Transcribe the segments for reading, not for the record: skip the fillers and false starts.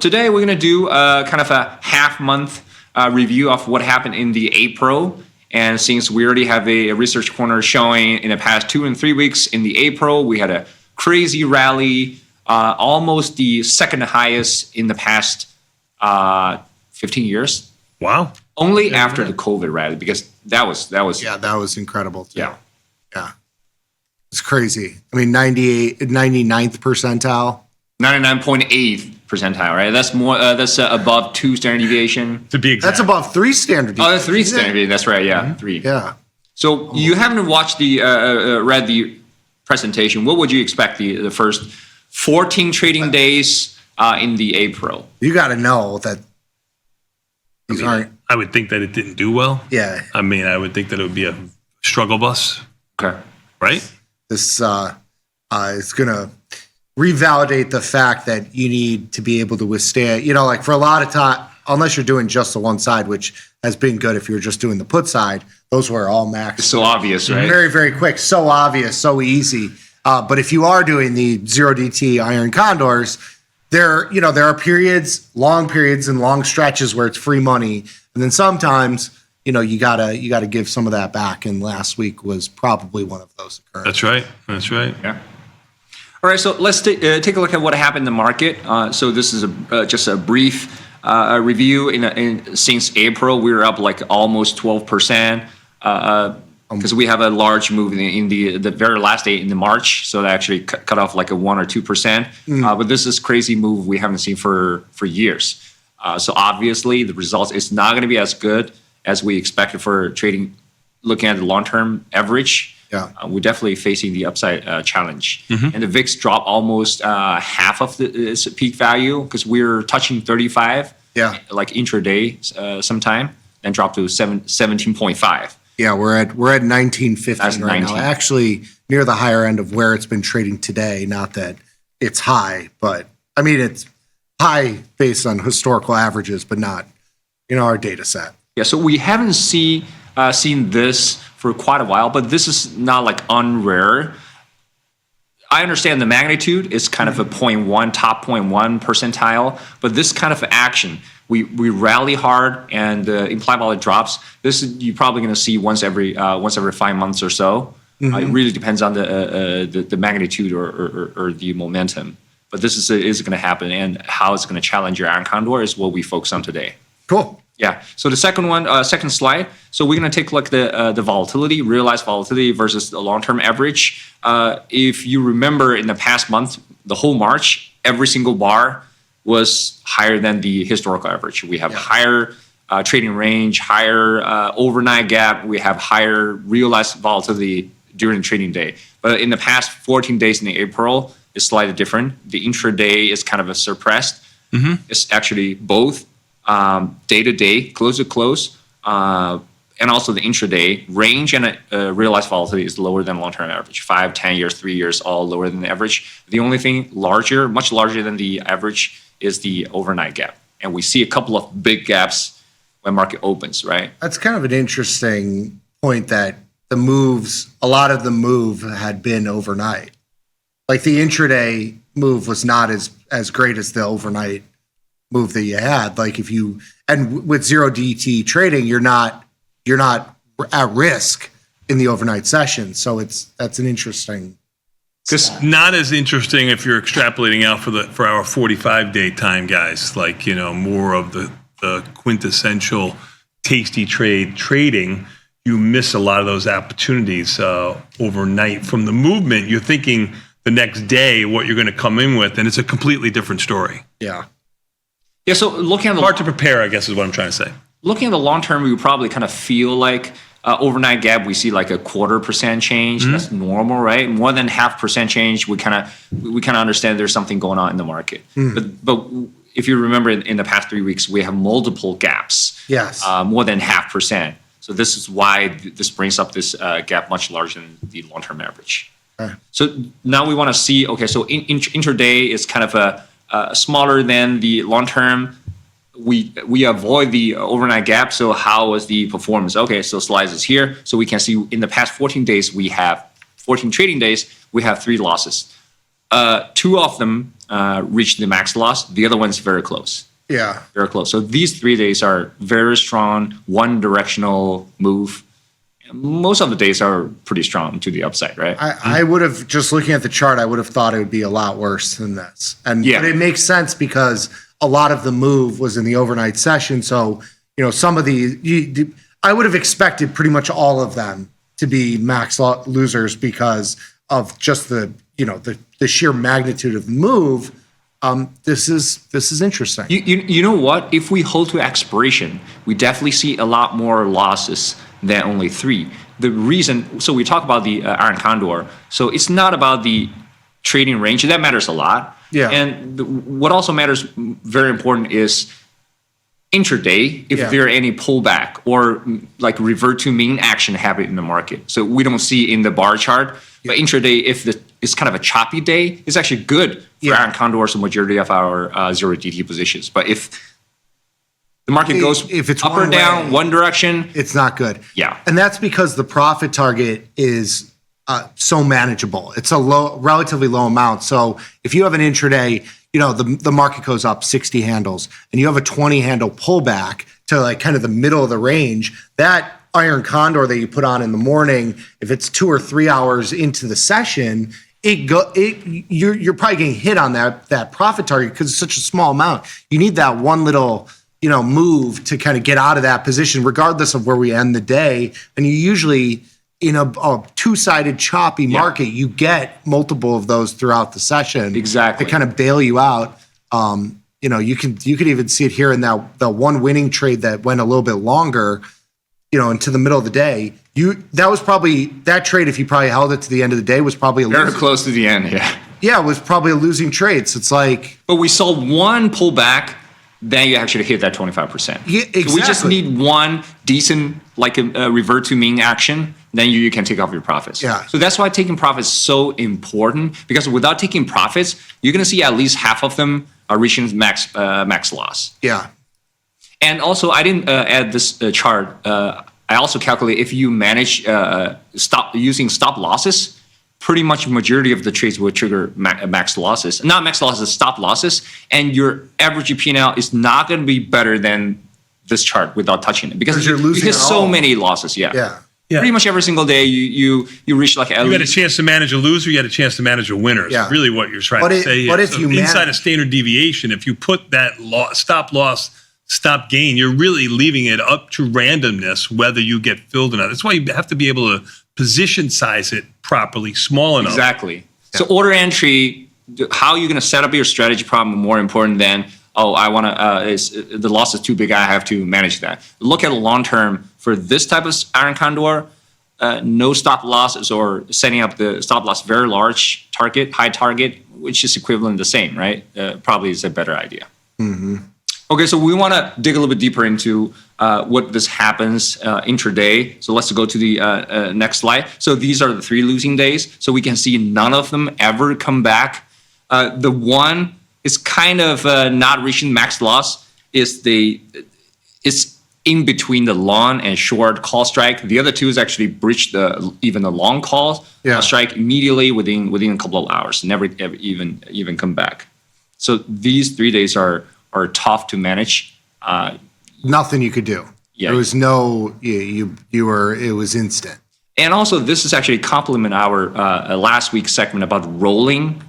today we're going to do kind of a half-month review of what happened in the April. And since we already have a research corner showing in the past 2 and 3 weeks in the April, we had a crazy rally, almost the second highest in the past 15 years. Wow. Only after the COVID rally, because that was that was incredible too. Yeah. It's crazy. I mean, 99th percentile. 99.8 percentile, right? That's more. That's above 2 standard deviation. To be exact. That's above 3 standard deviation. Oh, 3 standard deviation. That's right. Yeah, 3. Yeah. So you haven't watched the read the presentation. What would you expect the first 14 trading days in the April? You got to know that these aren't. I would think that it didn't do well. Yeah. I mean, I would think that it would be a struggle bus. Okay. Right? This is going to revalidate the fact that you need to be able to withstand, like for a lot of time, unless you're doing just the one side, which has been good if you're just doing the put side, those were all max. It's so obvious, right? Very, very quick, so obvious, so easy. But if you are doing the 0 DTE iron condors, there are periods, long periods and long stretches where it's free money. And then sometimes, you gotta give some of that back. And last week was probably one of those occurrences. That's right. Yeah. All right, so let's take a look at what happened in the market. So this is just a brief review. Since April, we were up like almost 12%. Because we have a large move in the very last day in the March, so that actually cut off like a 1 or 2%. But this is crazy move we haven't seen for years. So obviously the results is not going to be as good as we expected for trading. Looking at the long-term average, we're definitely facing the upside challenge. And the VIX dropped almost half of its peak value because we're touching 35, like intraday sometime, then dropped to 17.5. Yeah, we're at 1915 right now. Actually, near the higher end of where it's been trading today. Not that it's high, but I mean it's high based on historical averages, but not our data set. Yeah, so we haven't seen this for quite a while, but this is not like unrare. I understand the magnitude is kind of a 0.1, top 0.1 percentile, but this kind of action, we rally hard and the implied volume drops. This is you're probably going to see once every 5 months or so. It really depends on the magnitude or the momentum. But this is going to happen, and how it's going to challenge your iron condor is what we focus on today. Cool. Yeah. So the second slide. So we're going to take a look at the volatility, realized volatility versus the long-term average. If you remember in the past month, the whole March, every single bar was higher than the historical average. We have higher trading range, higher overnight gap. We have higher realized volatility during the trading day. But in the past 14 days in April, it's slightly different. The intraday is kind of suppressed. It's actually both day to day, close to close, and also the intraday range and realized volatility is lower than long-term average. 5, 10 years, 3 years, all lower than the average. The only thing much larger than the average is the overnight gap. And we see a couple of big gaps when market opens, right? That's kind of an interesting point that a lot of the move had been overnight. Like the intraday move was not as great as the overnight move that you had. Like with 0 DT trading, you're not at risk in the overnight session. So that's an interesting. It's not as interesting if you're extrapolating out for our 45-day time, guys. Like more of the quintessential tasty trading. You miss a lot of those opportunities overnight from the movement. You're thinking the next day what you're going to come in with, and it's a completely different story. Yeah. Yeah. So looking at hard to prepare, I guess, is what I'm trying to say. Looking at the long term, we would probably kind of feel like overnight gap. We see like a 0.25% change. That's normal, right? More than 0.5% change, we kind of understand there's something going on in the market. But if you remember, in the past 3 weeks, we have multiple gaps. Yes. More than 0.5%. So this is why this brings up this gap much larger than the long term average. So now we want to see. Okay, so intraday is kind of smaller than the long term. We avoid the overnight gap. So how was the performance? Okay, so slides is here. So we can see in the past 14 days, we have 14 trading days, we have 3 losses. 2 of them reach the max loss. The other one's very close. Yeah. Very close. So these 3 days are very strong, one-directional move. Most of the days are pretty strong to the upside, right? I would have, just looking at the chart, I would have thought it would be a lot worse than this. But it makes sense because a lot of the move was in the overnight session. So, some of I would have expected pretty much all of them to be max losers because of just the sheer magnitude of the move. This is interesting. You know what? If we hold to expiration, we definitely see a lot more losses than only 3. The reason, so we talk about the Iron Condor. So it's not about the trading range. That matters a lot. Yeah. And what also matters, very important, is intraday, if there are any pullback or like revert to mean action happen in the market. So we don't see in the bar chart, but intraday, if it's kind of a choppy day, it's actually good for Iron Condors, the majority of our zero DTE positions. But if the market goes if it's up or down, one direction, it's not good. Yeah. And that's because the profit target is so manageable. It's a relatively low amount. So if you have an intraday, the market goes up 60 handles and you have a 20 handle pullback to like kind of the middle of the range, that Iron Condor that you put on in the morning, if it's 2 or 3 hours into the session, you're probably getting hit on that profit target because it's such a small amount. You need that one little move to kind of get out of that position, regardless of where we end the day. And you usually, in a two-sided choppy market, you get multiple of those throughout the session. Exactly. To kind of bail you out. You could even see it here in the one winning trade that went a little bit longer, into the middle of the day. That trade, if you probably held it to the end of the day, was probably very close to the end. Yeah. Yeah, it was probably a losing trade. So it's like, but we saw one pullback, then you actually hit that 25%. Yeah, exactly. So we just need one decent, like a revert to mean action, then you can take off your profits. Yeah. So that's why taking profits is so important, because without taking profits, you're going to see at least half of them are reaching max loss. Yeah. And also, I didn't add this chart. I also calculate if you manage stop losses, pretty much majority of the trades will trigger max losses. Not max losses, stop losses. And your average P&L is not going to be better than this chart without touching it. Because you're losing you hit so many losses, Yeah. Pretty much every single day, you reach like at You least. had a chance to manage a loser. You had a chance to manage a winner. Yeah. It's really what you're trying to say. But if So you inside a standard deviation, if you put that stop loss, stop gain, you're really leaving it up to randomness whether you get filled or not. That's why you have to be able to position size it properly, small enough. Exactly. So order entry, how you're going to set up your strategy, probably more important than, I want to, the loss is too big, I have to manage that. Look at long term for this type of Iron Condor, no stop losses or setting up the stop loss very large target, high target, which is equivalent the same, right? Probably is a better idea. Mm-hmm. Okay, so we want to dig a little bit deeper into what this happens intraday. So let's go to the next slide. So these are the 3 losing days. So we can see none of them ever come back. The one is kind of not reaching max loss. It's in between the long and short call strike. The other two is actually breached even the long call strike immediately within a couple of hours. Never ever even come back. So these 3 days are tough to manage. Nothing you could do. Yeah. There was no, it was instant. And also, this is actually complement our last week's segment about rolling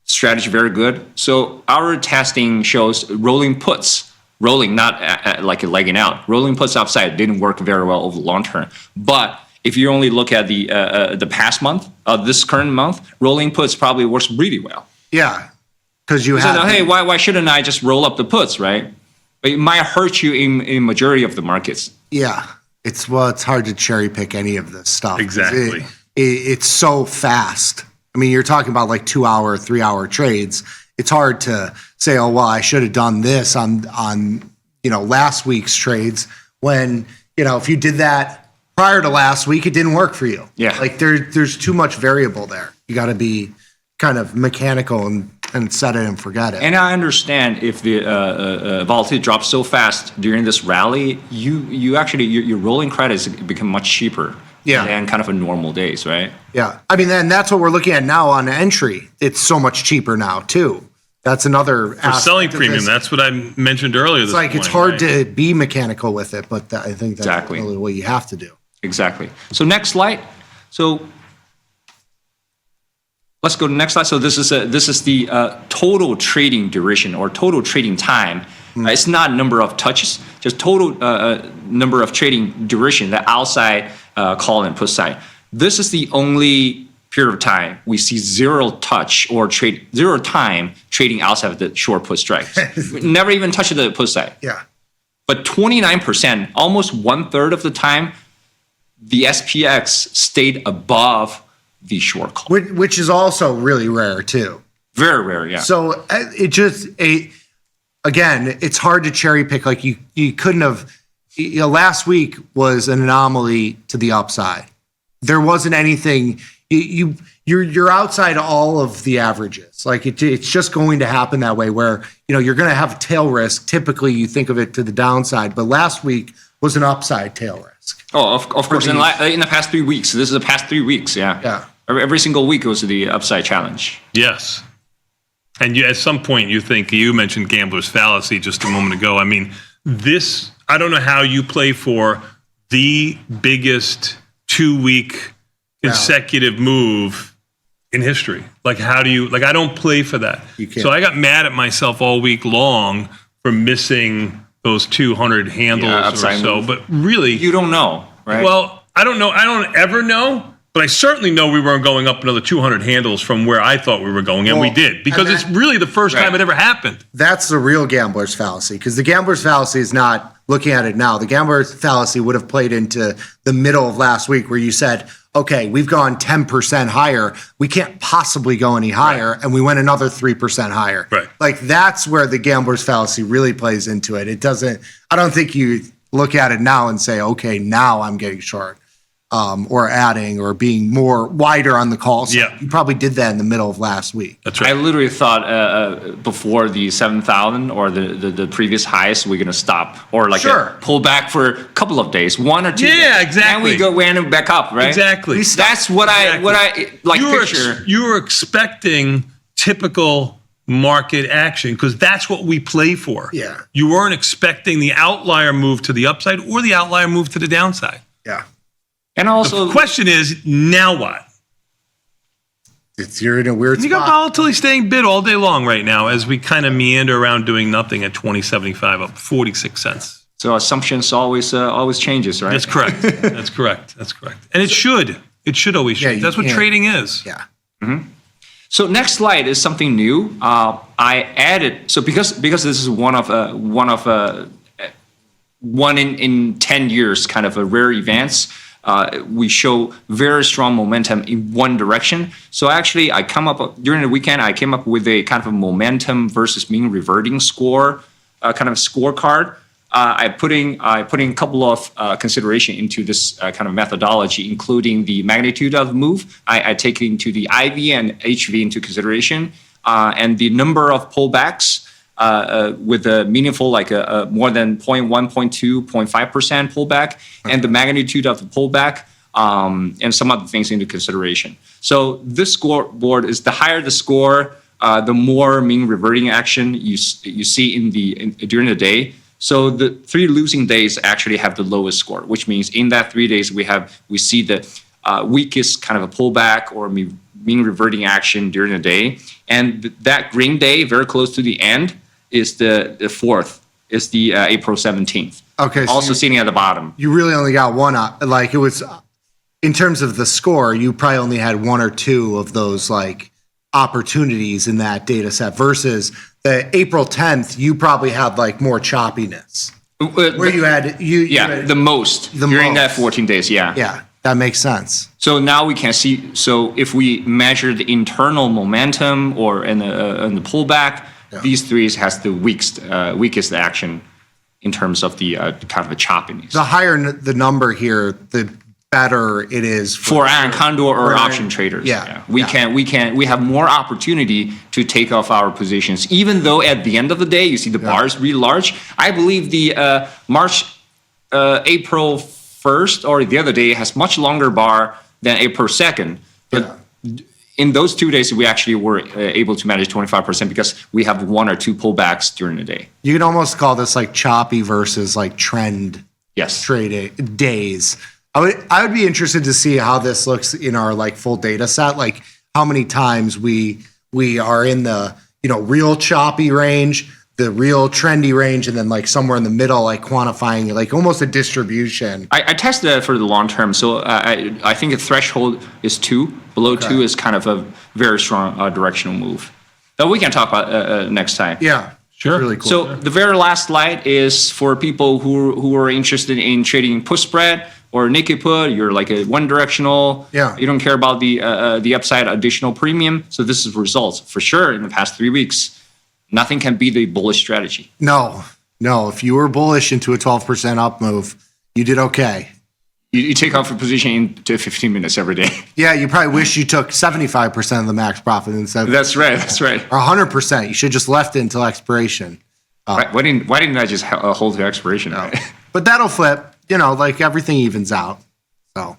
strategy. Very good. So our testing shows rolling puts, not like a legging out. Rolling puts upside didn't work very well over the long term. But if you only look at the past month, this current month, rolling puts probably works really well. Yeah. Because you So, have, hey, why shouldn't I just roll up the puts, right? But it might hurt you in majority of the markets. yeah, it's hard to cherry pick any of this stuff. Exactly. It's so fast. I mean, you're talking about like 2 hour, 3 hour trades. It's hard to say, oh, well, I should have done this on last week's trades when, if you did that prior to last week, it didn't work for you. Yeah. Like there's too much variable there. You got to be kind of mechanical and and set it and forget it. And I understand if the volatility drops so fast during this rally, you actually your rolling credits become much cheaper than kind of a normal days, right? Yeah. I mean, then that's what we're looking at now on entry. It's so much cheaper now too. That's another For selling premium, that's what I mentioned earlier. It's like it's hard to be mechanical with it, but I think that's really what you have to do. Exactly. So next slide. So let's go to the next slide. So this is the total trading duration or total trading time. It's not number of touches, just total number of trading duration, the outside call and put side. This is the only period of time we see zero time trading outside of the short put strikes. We never even touch the put side. Yeah. But 29%, almost 1/3 of the time, the SPX stayed above the short call. Which is also really rare too. Very rare, yeah. So it just again, it's hard to cherry pick. Like you couldn't have. Last week was an anomaly to the upside. There wasn't anything. You're outside all of the averages. Like it's just going to happen that way. Where you're going to have tail risk. Typically, you think of it to the downside, but last week was an upside tail risk. Oh, of course. In the past 3 weeks, this is the past 3 weeks. Yeah. Yeah. Every single week was the upside challenge. Yes. And at some point, you mentioned gambler's fallacy just a moment ago. I mean, I don't know how you play for the biggest 2-week consecutive move in history. Like, how do you, I don't play for that. So I got mad at myself all week long for missing those 200 handles or so. But really, you don't know, right? Well, I don't know. I don't ever know. But I certainly know we weren't going up another 200 handles from where I thought we were going, and we did, because it's really the first time it ever happened. That's the real gambler's fallacy, because the gambler's fallacy is not looking at it now. The gambler's fallacy would have played into the middle of last week where you said, okay, we've gone 10% higher. We can't possibly go any higher, and we went another 3% higher. Right. Like, that's where the gambler's fallacy really plays into it. It doesn't, I don't think you look at it now and say, okay, now I'm getting short. Or adding or being more wider on the calls. Yeah. You probably did that in the middle of last week. That's right. I literally thought before the 7,000 or the previous highest, we're going to stop or pull back for a couple of days, 1 or 2 days. Yeah, exactly. And we went back up, right? Exactly. That's what I picture. You were expecting typical market action because that's what we play for. Yeah. You weren't expecting the outlier move to the upside or the outlier move to the downside. Yeah. And also, the question is, now what? You're in a weird spot. You got volatility staying bid all day long right now as we kind of meander around doing nothing at 20.75 up 46 cents. So assumptions always changes, right? That's correct. That's correct. That's correct. And it should. It should always change. That's what trading is. Yeah. Mm-hmm. So next slide is something new. I added because this is one in 10 years kind of a rare events. We show very strong momentum in one direction. So actually, during the weekend, I came up with a kind of a momentum versus mean reverting score, kind of scorecard. I put in a couple of consideration into this kind of methodology, including the magnitude of the move. I take into the IV and HV into consideration, and the number of pullbacks. With a meaningful, more than 0.1, 0.2, 0.5% pullback, and the magnitude of the pullback, and some other things into consideration. So this scoreboard is the higher the score, the more mean reverting action you see during the day. So the 3 losing days actually have the lowest score, which means in that 3 days we see the weakest kind of a pullback or mean reverting action during the day, and that green day, very close to the end, is the 4th, is the April 17th. Okay. So also sitting at the bottom. You really only got one, it was, in terms of the score, you probably only had 1 or 2 of those opportunities in that data set versus the April 10th, you probably had more choppiness. Where you had, the most during that 14 days, yeah. Yeah, that makes sense. So now we can see, so if we measure the internal momentum or in the pullback, these 3 has the weakest action in terms of the kind of a choppiness. The higher the number here, the better it is for an Condor or for- option traders. Yeah, We yeah. we have more opportunity to take off our positions, even though at the end of the day, you see the bars really large. I believe the April 1st or the other day has much longer bar than April 2nd. But in those 2 days, we actually were able to manage 25% because we have 1 or 2 pullbacks during the day. You can almost call this like choppy versus like trend Yes. trading days. I would be interested to see how this looks in our like full data set, like how many times we are in the, you know, real choppy range, the real trendy range, and then like somewhere in the middle, like quantifying like almost a distribution. I tested that for the long term. So I think a threshold is 2. Below 2 is kind of a very strong directional move that we can talk about next time. Yeah, Sure. really cool. So the very last slide is for people who are interested in trading put spread or naked put. You're like a one-directional. Yeah. You don't care about the upside additional premium. So this is results for sure in the past 3 weeks. Nothing can beat the bullish strategy. No. If you were bullish into a 12% up move, you did okay. You take off a position into 15 minutes every day. Yeah, you probably wish you took 75% of the max profit instead of That's right. That's right. or 100%. You should just left it until expiration. Why didn't I just hold the expiration? But that'll flip. You know, like everything evens out. So